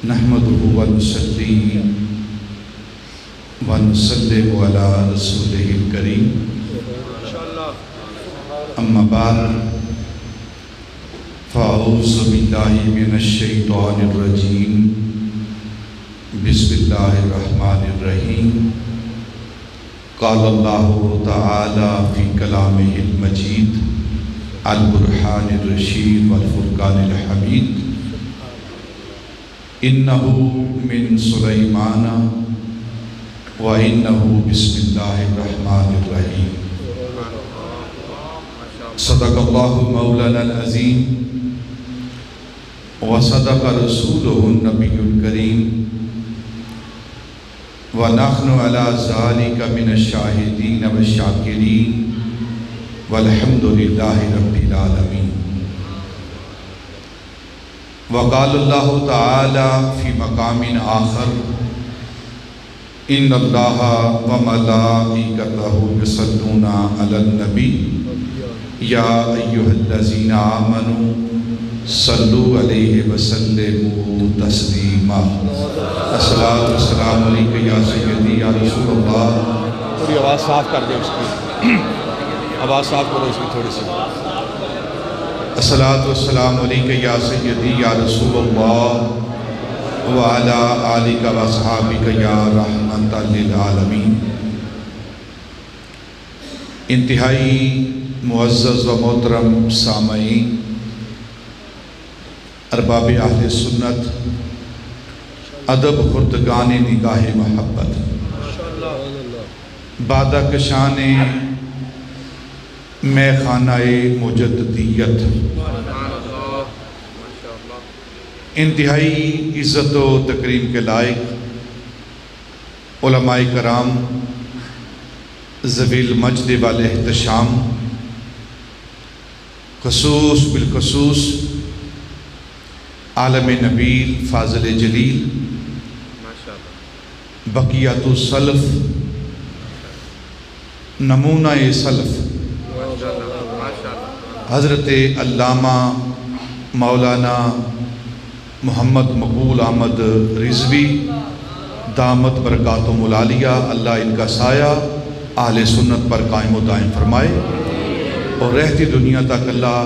نحمدہ ونصلی ونسلم علی رسولہ الکریم اما بعد فاعوذ باللہ من الشیطان الرجیم بسم اللہ الرحمن الرحیم قال اللہ تعالی فی کلامہ المجید البرہان الرشید والفرقان الحمید انہو من سلیمان وَإِنَّهُ بِسْمِ اللَّهِ الرَّحْمَنِ الرَّحِيمِ صدق اللہ مولانا العظیم وصدق رسولہ النبی الکریم وَنَحْنُ عَلَى ذَلِكَ مِنَ الشَّاهِدِينَ وَالشَّاكِرِينَ وَالْحَمْدُ لِلَّهِ رَبِّ الْعَالَمِينَ وقال اللہ تعالی فی مقام آخر ان اللہ وملائکتہ یصلون علی النبی یا ایہا الذین آمنوا صلوا علیہ وسلموا تسلیما الصلاۃ والسلام علیک یا سیدی یا رسول اللہ۔ تھوڑی آواز صاف کر دیں اس کی، آواز صاف کرو اس کی تھوڑی سی۔ الصلاۃ والسلام علیک یا سیدی یا رسول اللہ وعلی آلک واصحابک یا رحمت للعالمین۔ انتہائی معزز و محترم سامعین، ارباب اہل سنت، ادب خردگان نگاہ محبت، بادہ کشان میں خانہ مجددیت، انتہائی عزت و تکریم کے لائق علماء کرام، ذوی المجد والاحتشام، خصوص بالخصوص عالم نبیل فاضل جلیل، بقیت السلف، نمونہ سلف، حضرت علامہ مولانا محمد مقبول احمد رضوی دامت برکاتہم العالیہ، اللہ ان کا سایہ اہل سنت پر قائم و دائم فرمائے اور رہتی دنیا تک اللہ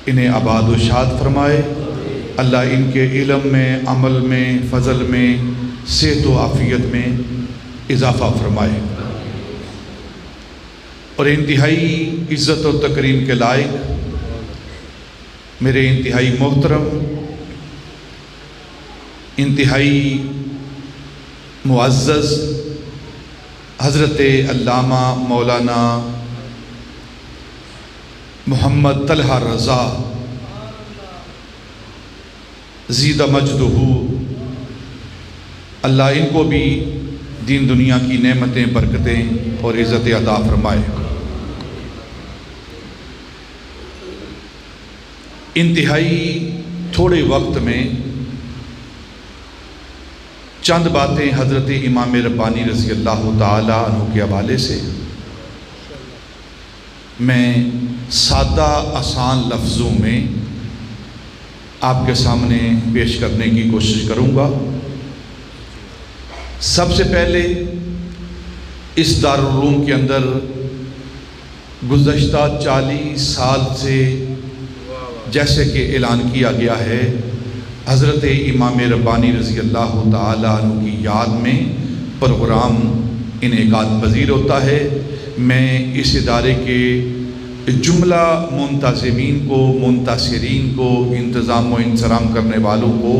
انہیں آباد و شاد فرمائے۔ اللہ ان کے علم میں، عمل میں، فضل میں، صحت و عافیت میں اضافہ فرمائے۔ اور انتہائی عزت و تکریم کے لائق میرے انتہائی محترم، انتہائی معزز حضرت علامہ مولانا محمد طلحہ رضا زیدہ مجدہ، اللہ ان کو بھی دین دنیا کی نعمتیں، برکتیں اور عزت عطا فرمائے۔ انتہائی تھوڑے وقت میں چند باتیں حضرت امام ربانی رضی اللہ تعالی عنہ کے حوالے سے میں سادہ آسان لفظوں میں آپ کے سامنے پیش کرنے کی کوشش کروں گا۔ سب سے پہلے اس دارالعلوم کے اندر گزشتہ 40 سال سے جیسے کہ اعلان کیا گیا ہے، حضرت امام ربانی رضی اللہ تعالیٰ عنہ کی یاد میں پروگرام انعقاد پذیر ہوتا ہے۔ میں اس ادارے کے جملہ منتظمین کو، منتصرین کو، انتظام و انصرام کرنے والوں کو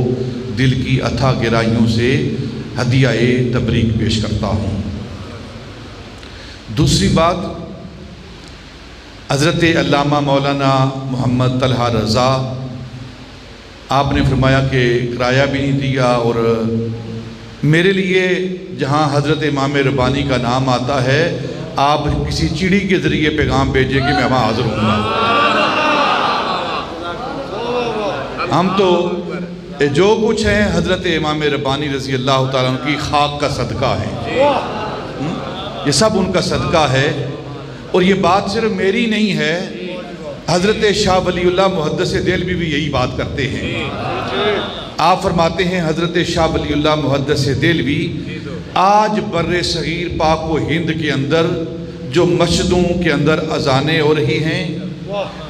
دل کی اتھا گہرائیوں سے ہدیہ تبریک پیش کرتا ہوں۔ دوسری بات، حضرت علامہ مولانا محمد طلحہ رضا، آپ نے فرمایا کہ کرایہ بھی نہیں دیا، اور میرے لیے جہاں حضرت امام ربانی کا نام آتا ہے آپ کسی چڑی کے ذریعے پیغام بھیجیں کہ میں وہاں حاضر ہوں گا۔ ہم تو جو کچھ ہیں حضرت امام ربانی رضی اللہ تعالیٰ عنہ کی خاک کا صدقہ ہے، یہ سب ان کا صدقہ ہے۔ اور یہ بات صرف میری نہیں ہے، حضرت شاہ ولی اللہ محدث دہلوی بھی یہی بات کرتے ہیں۔ آپ فرماتے ہیں حضرت شاہ ولی اللہ محدث دہلوی آج بر صغیر پاک و ہند کے اندر جو مسجدوں کے اندر اذانیں ہو رہی ہیں،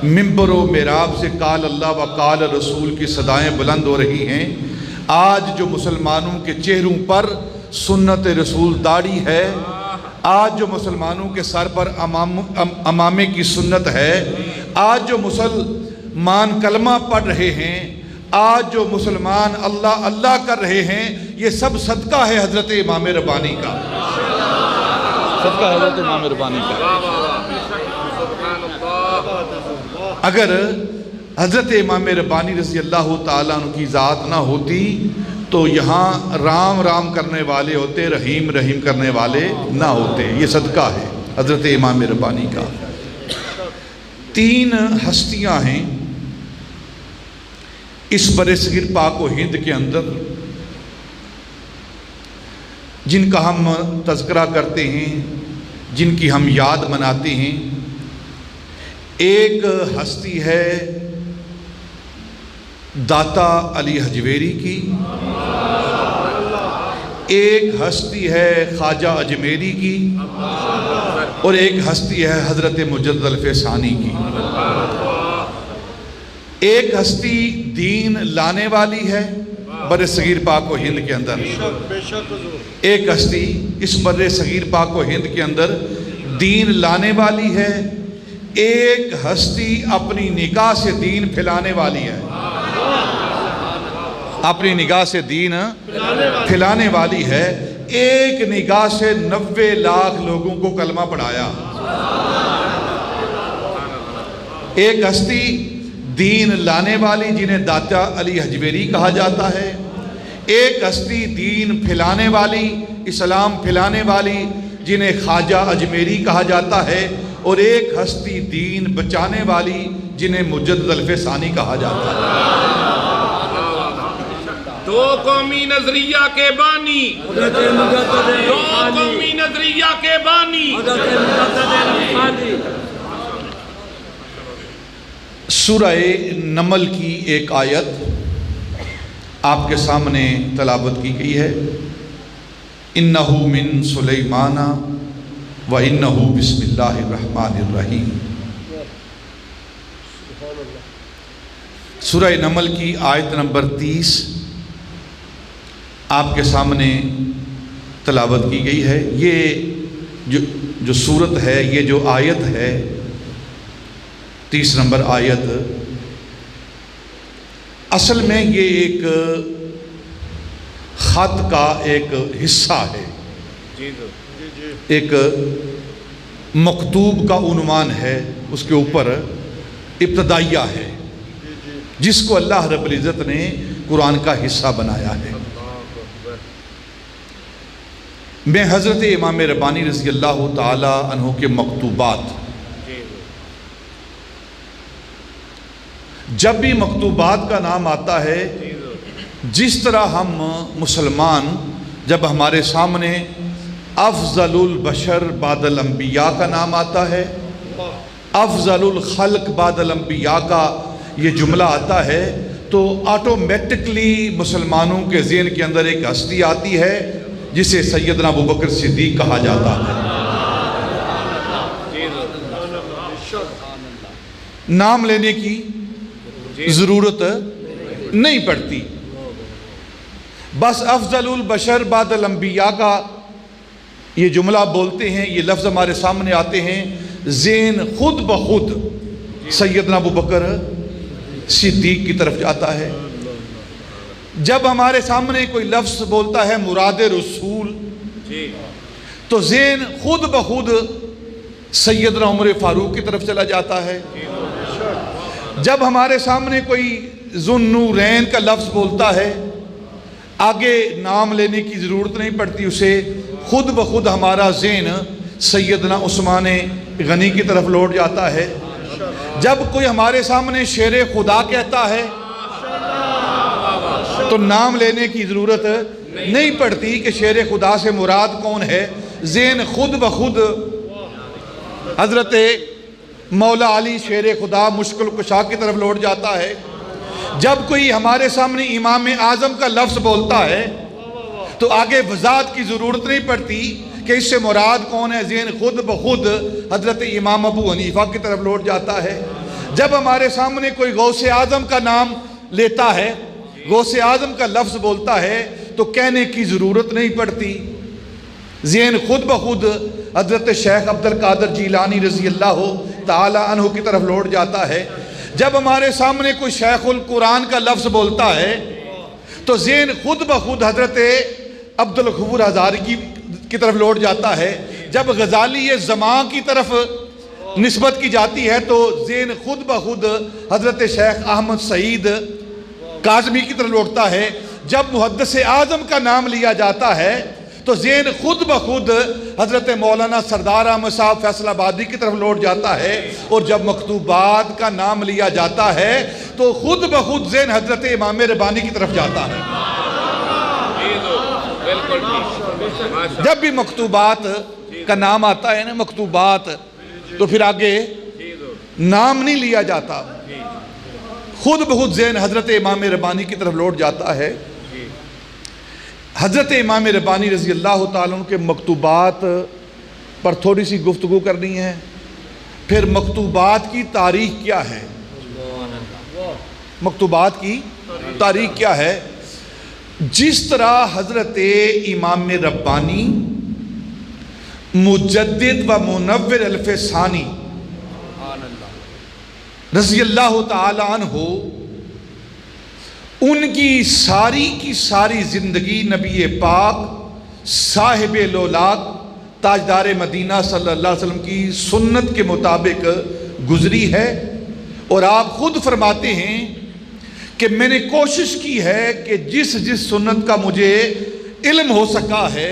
ممبر و محراب سے قال اللہ و قال رسول کی صدائیں بلند ہو رہی ہیں، آج جو مسلمانوں کے چہروں پر سنت رسول داڑھی ہے، آج جو مسلمانوں کے سر پر امامے کی سنت ہے، آج جو مسلمان کلمہ پڑھ رہے ہیں، آج جو مسلمان اللہ اللہ کر رہے ہیں، یہ سب صدقہ ہے حضرت امام ربانی کا، صدقہ حضرت امام ربانی کا۔ اگر حضرت امام ربانی رضی اللہ تعالیٰ عنہ کی ذات نہ ہوتی تو یہاں رام رام کرنے والے ہوتے، رحیم رحیم کرنے والے نہ ہوتے۔ یہ صدقہ ہے حضرت امام ربانی کا۔ 3 ہستیاں ہیں اس برصغیر پاک و ہند کے اندر جن کا ہم تذکرہ کرتے ہیں، جن کی ہم یاد مناتے ہیں۔ ایک ہستی ہے داتا علی حجویری کی، ایک ہستی ہے خواجہ اجمیری کی، اور ایک ہستی ہے حضرت مجدد الفسانی کی۔ ایک ہستی دین لانے والی ہے برصغیر پاک و ہند کے اندر، ایک ہستی اس برصغیر پاک و ہند کے اندر دین لانے والی ہے، ایک ہستی اپنی نگاہ سے دین پھیلانے والی ہے، اپنی نگاہ سے دین پھیلانے والی ہے۔ ایک نگاہ سے 90 لاکھ لوگوں کو کلمہ پڑھایا۔ ایک ہستی دین لانے والی جنہیں داتا علی حجویری کہا جاتا ہے، ایک ہستی دین پھیلانے والی، اسلام پھیلانے والی جنہیں خواجہ اجمیری کہا جاتا ہے، اور ایک ہستی دین بچانے والی جنہیں مجدد الفسانی کہا جاتا ہے۔ دو قومی نظریہ کے بانی، دو قومی نظریہ کے بانی۔ سورہ نمل کی ایک آیت آپ کے سامنے تلاوت کی گئی ہے۔ اِنَّهُ مِن سُلَيْمَانَ وَإِنَّهُ بِسْمِ اللَّهِ الرَّحْمَنِ الرَّحِيمِ۔ سورہ نمل کی آیت نمبر 30 آپ کے سامنے تلاوت کی گئی ہے۔ یہ جو سورت ہے، یہ جو آیت ہے 30 نمبر آیت، اصل میں یہ ایک خط کا ایک حصہ ہے، ایک مکتوب کا عنوان ہے، اس کے اوپر ابتدائیہ ہے، جس کو اللہ رب العزت نے قرآن کا حصہ بنایا ہے۔ میں حضرت امام ربانی رضی اللہ تعالی عنہ کے مکتوبات، جب بھی مکتوبات کا نام آتا ہے، جس طرح ہم مسلمان جب ہمارے سامنے افضل البشر بعد الانبیاء کا نام آتا ہے، افضل الخلق بعد الانبیاء کا یہ جملہ آتا ہے، تو آٹومیٹکلی مسلمانوں کے ذہن کے اندر ایک ہستی آتی ہے جسے سیدنا ابوبکر صدیق کہا جاتا ہے۔ نام لینے کی ضرورت نہیں پڑتی، بس افضل البشر بعد الانبیاء کا یہ جملہ بولتے ہیں، یہ لفظ ہمارے سامنے آتے ہیں، ذہن خود بخود سیدنا ابوبکر صدیق کی طرف جاتا ہے۔ جب ہمارے سامنے کوئی لفظ بولتا ہے مراد رسول، تو ذہن خود بخود سیدنا عمر فاروق کی طرف چلا جاتا ہے۔ جب ہمارے سامنے کوئی ذو النورین کا لفظ بولتا ہے، آگے نام لینے کی ضرورت نہیں پڑتی، اسے خود بخود ہمارا ذہن سیدنا عثمان غنی کی طرف لوٹ جاتا ہے۔ جب کوئی ہمارے سامنے شیر خدا کہتا ہے تو نام لینے کی ضرورت نہیں پڑتی کہ شیر خدا سے مراد کون ہے، ذہن خود بخود حضرت مولا علی شیر خدا مشکل کشا کی طرف لوٹ جاتا ہے۔ جب کوئی ہمارے سامنے امام اعظم کا لفظ بولتا ہے تو آگے وضاحت کی ضرورت نہیں پڑتی کہ اس سے مراد کون ہے، ذہن خود بخود حضرت امام ابو حنیفہ کی طرف لوٹ جاتا ہے۔ جب ہمارے سامنے کوئی غوث اعظم کا نام لیتا ہے، غوث اعظم کا لفظ بولتا ہے تو کہنے کی ضرورت نہیں پڑتی، ذہن خود بخود حضرت شیخ عبد القادر جیلانی رضی اللہ تعالی عنہ کی طرف لوٹ جاتا ہے۔ جب ہمارے سامنے کوئی شیخ القرآن کا لفظ بولتا ہے تو ذہن خود بخود حضرت عبد الغفور ہزاری کی طرف لوٹ جاتا ہے۔ جب غزالی زمان کی طرف نسبت کی جاتی ہے تو ذہن خود بخود حضرت شیخ احمد سعید کاظمی کی طرف لوٹتا ہے۔ جب محدث اعظم کا نام لیا جاتا ہے تو ذہن خود بخود حضرت مولانا سردار احمد صاحب فیصل آبادی کی طرف لوٹ جاتا ہے، اور جب مکتوبات کا نام لیا جاتا ہے تو خود بخود ذہن حضرت امام ربانی کی طرف جاتا ہے۔ جب بھی مکتوبات کا نام آتا ہے نا، مکتوبات، تو پھر آگے نام نہیں لیا جاتا، خود بخود ذہن حضرت امام ربانی کی طرف لوٹ جاتا ہے۔ حضرت امام ربانی رضی اللہ تعالیٰ عنہ کے مکتوبات پر تھوڑی سی گفتگو کرنی ہے۔ پھر مکتوبات کی تاریخ کیا ہے، مکتوبات کی تاریخ کیا ہے۔ جس طرح حضرت امام ربانی مجدد و منور الف ثانی رضی اللہ تعالی عنہ، ان کی ساری زندگی نبی پاک صاحب لولاک تاجدار مدینہ صلی اللہ علیہ وسلم کی سنت کے مطابق گزری ہے، اور آپ خود فرماتے ہیں کہ میں نے کوشش کی ہے کہ جس سنت کا مجھے علم ہو سکا ہے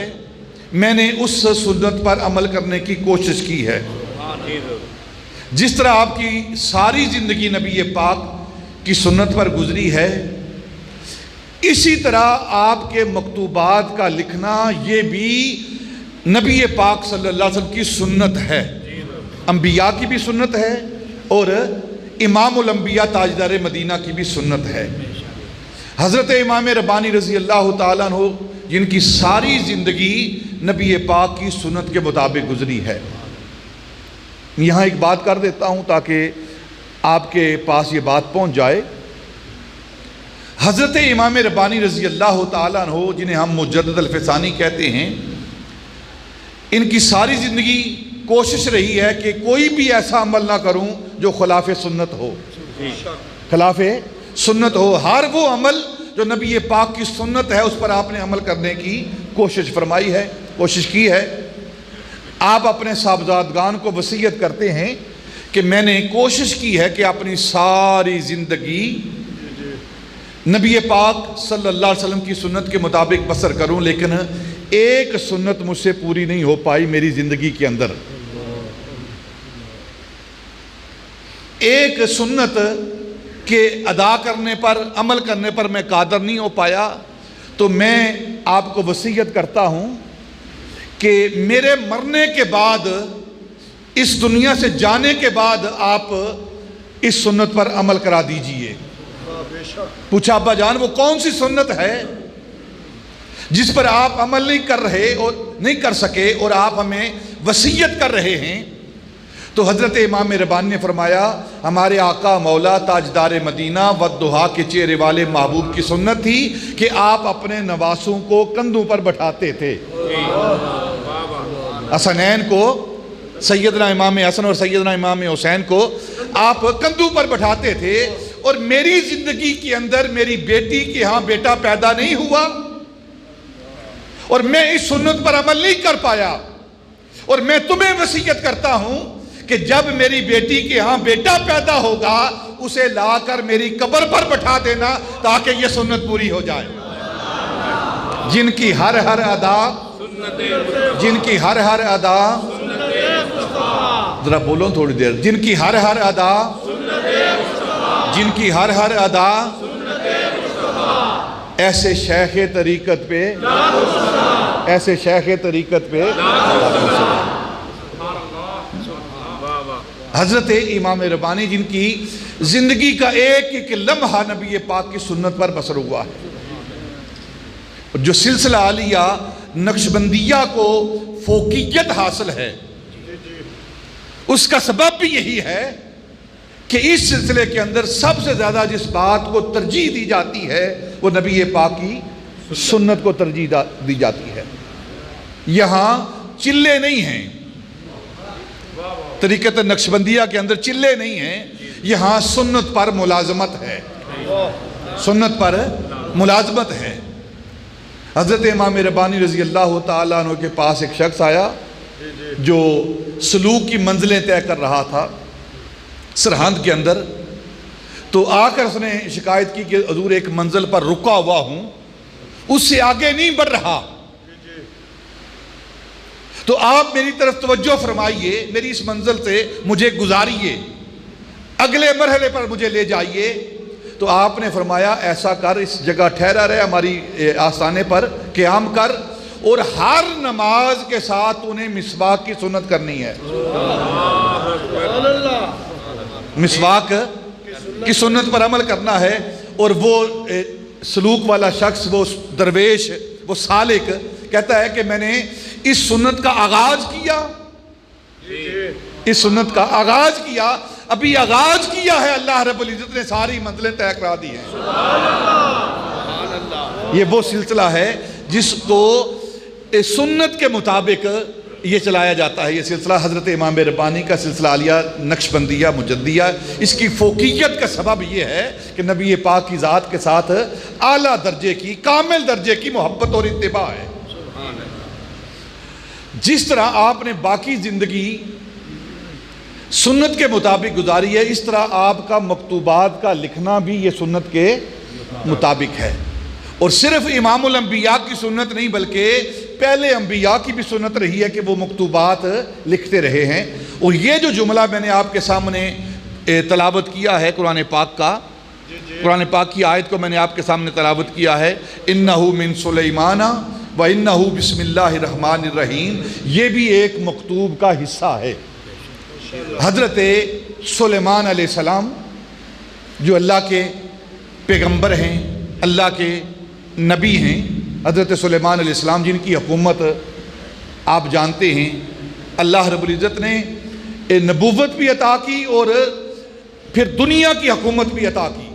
میں نے اس سنت پر عمل کرنے کی کوشش کی ہے۔ جس طرح آپ کی ساری زندگی نبی پاک کی سنت پر گزری ہے، اسی طرح آپ کے مکتوبات کا لکھنا یہ بھی نبی پاک صلی اللہ علیہ وسلم کی سنت ہے، انبیاء کی بھی سنت ہے، اور امام الانبیاء تاجدار مدینہ کی بھی سنت ہے۔ حضرت امام ربانی رضی اللہ تعالیٰ عنہ جن کی ساری زندگی نبی پاک کی سنت کے مطابق گزری ہے۔ یہاں ایک بات کر دیتا ہوں تاکہ آپ کے پاس یہ بات پہنچ جائے۔ حضرت امام ربانی رضی اللہ تعالیٰ عنہ جنہیں ہم مجدد الف ثانی کہتے ہیں، ان کی ساری زندگی کوشش رہی ہے کہ کوئی بھی ایسا عمل نہ کروں جو خلاف سنت ہو، خلاف سنت ہو۔ ہر وہ عمل جو نبی پاک کی سنت ہے اس پر آپ نے عمل کرنے کی کوشش فرمائی ہے، کوشش کی ہے۔ آپ اپنے صاحبزادگان کو وصیت کرتے ہیں کہ میں نے کوشش کی ہے کہ اپنی ساری زندگی نبی پاک صلی اللہ علیہ وسلم کی سنت کے مطابق بسر کروں، لیکن ایک سنت مجھ سے پوری نہیں ہو پائی میری زندگی کے اندر۔ ایک سنت کے ادا کرنے پر، عمل کرنے پر میں قادر نہیں ہو پایا، تو میں آپ کو وصیت کرتا ہوں کہ میرے مرنے کے بعد، اس دنیا سے جانے کے بعد آپ اس سنت پر عمل کرا دیجئے۔ پوچھا ابا جان وہ کون سی سنت ہے جس پر آپ عمل نہیں کر رہے اور نہیں کر سکے اور آپ ہمیں وصیت کر رہے ہیں؟ تو حضرت امام ربانی نے فرمایا ہمارے آقا مولا تاجدار مدینہ والدہا کے چہرے والے محبوب کی سنت تھی کہ آپ اپنے نواسوں کو کندھوں پر بٹھاتے تھے۔ حسنین کو، سیدنا امام حسن اور سیدنا امام حسین کو آپ کندھوں پر بٹھاتے تھے، اور میری زندگی کے اندر میری بیٹی کے ہاں بیٹا پیدا نہیں ہوا اور میں اس سنت پر عمل نہیں کر پایا، اور میں تمہیں وصیت کرتا ہوں کہ جب میری بیٹی کے ہاں بیٹا پیدا ہوگا اسے لا کر میری قبر پر بٹھا دینا تاکہ یہ سنت پوری ہو جائے۔ جن کی ہر ادا، جن کی ہر ادا، ذرا بولو تھوڑی دیر، جن کی ہر ادا، جن کی ہر ادا ایسے شیخ طریقت پہ، ایسے شیخ طریقت پہ۔ حضرت امام ربانی جن کی زندگی کا ایک ایک لمحہ نبی پاک کی سنت پر بسر ہوا ہے۔ جو سلسلہ عالیہ نقشبندیہ کو فوقیت حاصل ہے، اس کا سبب بھی یہی ہے کہ اس سلسلے کے اندر سب سے زیادہ جس بات کو ترجیح دی جاتی ہے وہ نبی پاک کی سنت کو ترجیح دی جاتی ہے۔ یہاں چلے نہیں ہیں، طریقت نقشبندیہ کے اندر چلے نہیں ہیں، یہاں سنت پر ملازمت ہے، سنت پر ملازمت ہے۔ حضرت امام ربانی رضی اللہ تعالیٰ عنہ کے پاس ایک شخص آیا جو سلوک کی منزلیں طے کر رہا تھا سرہند کے اندر، تو آ کر اس نے شکایت کی کہ حضور ایک منزل پر رکا ہوا ہوں، اس سے آگے نہیں بڑھ رہا، تو آپ میری طرف توجہ فرمائیے، میری اس منزل سے مجھے گزاریے، اگلے مرحلے پر مجھے لے جائیے۔ تو آپ نے فرمایا ایسا کر، اس جگہ ٹھہرا رہے، ہماری آستانے پر قیام کر، اور ہر نماز کے ساتھ انہیں مسواک کی سنت کرنی ہے۔ مسواک کی سنت پر عمل کرنا ہے۔ اور وہ سلوک والا شخص، وہ درویش، وہ سالک کہتا ہے کہ میں نے اس سنت کا آغاز کیا، اس سنت کا آغاز کیا، ابھی آغاز کیا ہے، اللہ رب العزت نے ساری منزلیں طے کرا دی ہیں۔ یہ وہ سلسلہ ہے جس کو سنت کے مطابق یہ چلایا جاتا ہے۔ یہ سلسلہ حضرت امام ربانی کا سلسلہ عالیہ نقشبندیہ مجدیہ، اس کی فوقیت کا سبب یہ ہے کہ نبی پاک کی ذات کے ساتھ اعلیٰ درجے کی، کامل درجے کی محبت اور اتباع ہے۔ جس طرح آپ نے باقی زندگی سنت کے مطابق گزاری ہے، اس طرح آپ کا مکتوبات کا لکھنا بھی یہ سنت کے مطابق ہے۔ اور صرف امام الانبیاء کی سنت نہیں بلکہ پہلے انبیاء کی بھی سنت رہی ہے کہ وہ مکتوبات لکھتے رہے ہیں۔ اور یہ جو جملہ میں نے آپ کے سامنے تلاوت کیا ہے قرآن پاک کا، قرآن پاک کی آیت کو میں نے آپ کے سامنے تلاوت کیا ہے، اِنَّهُ مِن سُلَيْمَانَ وَإِنَّهُ بِسْمِ اللَّهِ الرَّحْمَنِ الرَّحِيمِ، یہ بھی ایک مکتوب کا حصہ ہے۔ حضرت سلیمان علیہ السلام جو اللہ کے پیغمبر ہیں، اللہ کے نبی ہیں، حضرت سلیمان علیہ السلام جن کی حکومت آپ جانتے ہیں، اللہ رب العزت نے نبوت بھی عطا کی اور پھر دنیا کی حکومت بھی عطا کی،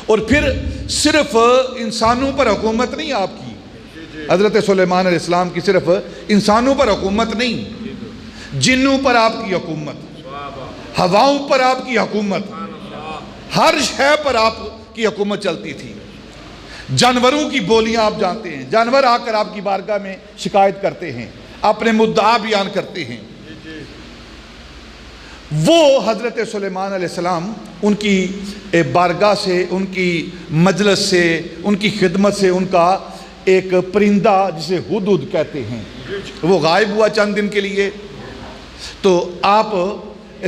اور پھر صرف انسانوں پر حکومت نہیں آپ کی، حضرت سلیمان علیہ السلام کی صرف انسانوں پر حکومت نہیں، جنوں پر آپ کی حکومت، ہواؤں پر آپ کی حکومت، ہر شے پر آپ کی حکومت چلتی تھی۔ جانوروں کی بولیاں آپ جانتے ہیں، جانور آ کر آپ کی بارگاہ میں شکایت کرتے ہیں، اپنے مدعا بیان کرتے ہیں۔ وہ حضرت سلیمان علیہ السلام ان کی بارگاہ سے، ان کی مجلس سے، ان کی خدمت سے ان کا ایک پرندہ جسے ہدہد کہتے ہیں وہ غائب ہوا چند دن کے لیے، تو آپ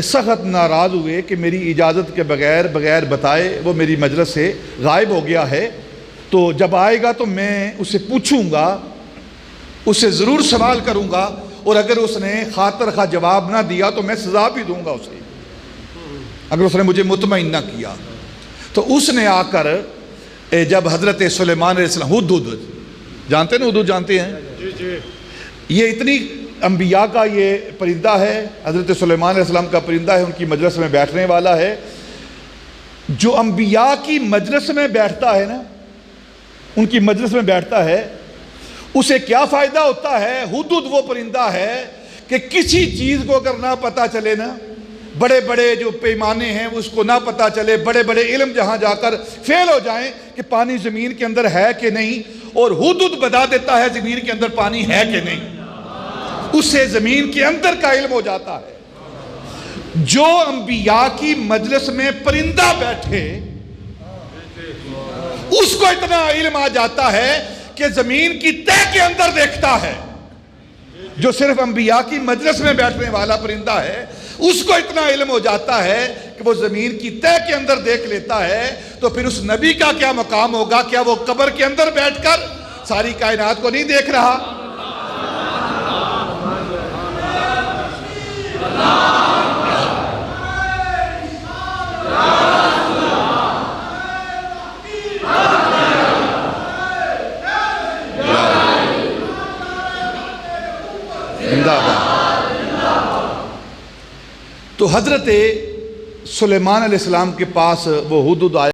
سخت ناراض ہوئے کہ میری اجازت کے بغیر بتائے وہ میری مجلس سے غائب ہو گیا ہے، تو جب آئے گا تو میں اسے پوچھوں گا، اسے ضرور سوال کروں گا، اور اگر اس نے خاطر خواہ جواب نہ دیا تو میں سزا بھی دوں گا اسے، اگر اس نے مجھے مطمئن نہ کیا۔ تو اس نے آ کر جب حضرت سلیمان علیہ السلام، ہدہد جانتے ہیں نا، ہدہد جانتے ہیں، یہ اتنی انبیاء کا یہ پرندہ ہے، حضرت سلیمان علیہ السلام کا پرندہ ہے، ان کی مجلس میں بیٹھنے والا ہے۔ جو انبیاء کی مجلس میں بیٹھتا ہے نا، ان کی مجلس میں بیٹھتا ہے، اسے کیا فائدہ ہوتا ہے؟ ہدہد وہ پرندہ ہے کہ کسی چیز کو اگر نہ پتہ چلے نا، بڑے بڑے جو پیمانے ہیں اس کو نہ پتہ چلے، بڑے بڑے علم جہاں جا کر فیل ہو جائیں کہ پانی زمین کے اندر ہے کہ نہیں، اور ہدہد بتا دیتا ہے زمین کے اندر پانی ہے کہ نہیں، اسے زمین کے اندر کا علم ہو جاتا ہے۔ جو انبیاء کی مجلس میں پرندہ بیٹھے اس کو اتنا علم آ جاتا ہے کہ زمین کی تہ کے اندر دیکھتا ہے۔ جو صرف انبیاء کی مجلس میں بیٹھنے والا پرندہ ہے اس کو اتنا علم ہو جاتا ہے کہ وہ زمین کی تہ کے اندر دیکھ لیتا ہے، تو پھر اس نبی کا کیا مقام ہوگا؟ کیا وہ قبر کے اندر بیٹھ کر ساری کائنات کو نہیں دیکھ رہا؟ زندہ باد۔ تو حضرت سلیمان علیہ السلام کے پاس وہ ہدہد آیا۔